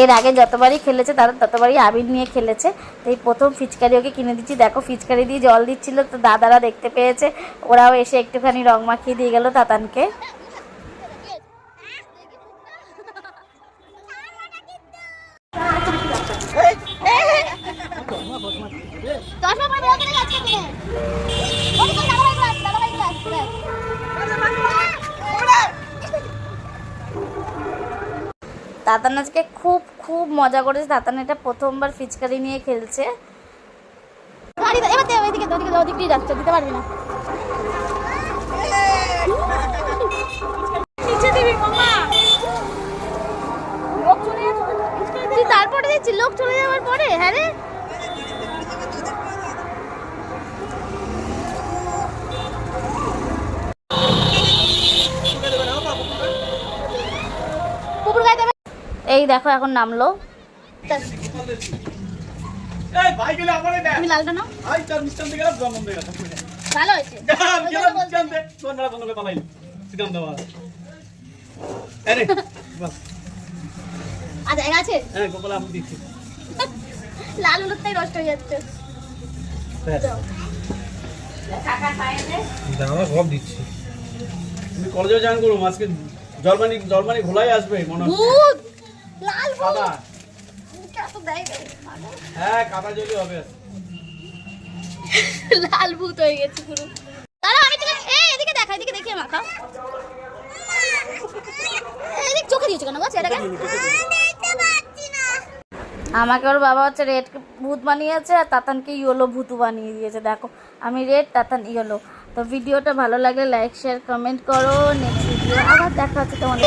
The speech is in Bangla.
এর আগে যতবারই খেলেছে তারা ততবারই আবির নিয়ে খেলেছে। তো এই প্রথম ফিচকারি ওকে কিনে দিচ্ছি। দেখো ফিচকারি দিয়ে জল দিচ্ছিল, তো দাদারা দেখতে পেয়েছে, ওরাও এসে একটুখানি রং মাখিয়ে দিয়ে গেল তাতানকে। তাতান আজকে খুব খুব মজা করেছে। তাতান এটা প্রথমবার ফিচকারি নিয়ে খেলছে। দিতে পারবি না, তারপরে দেখছি লোক চলে যাওয়ার পরে। হ্যাঁ রে, এই দেখো এখন নামলো। লাল হলুদটাই নষ্ট হয়ে যাচ্ছে। সব দিচ্ছি। তুমি কলেজে জান করো আজকে জলমানি ঘোলাই আসবে মনে হচ্ছে। লাল কাদা, এত দেয় হ্যাঁ কাদা জলি হবে। লাল ভূত হয়ে গেছে পুরো। দাঁড়া আমি তোকে এদিকে দেখা, এদিকে দেখিয়ে মাখা। এদিকে চোখে দিয়েছো কেন গো এটাকে? আমাকে ওর বাবা হচ্ছে রেড ভূত বানিয়েছে আর তাতানকে ইয়েলো ভূত বানিয়ে দিয়েছে। দেখো আমি রেড, তাতান ইয়েলো। তো ভিডিওটা ভালো লাগলে লাইক শেয়ার কমেন্ট করো। নেক্সট ভিডিও আবার দেখা হচ্ছে তোমাদের।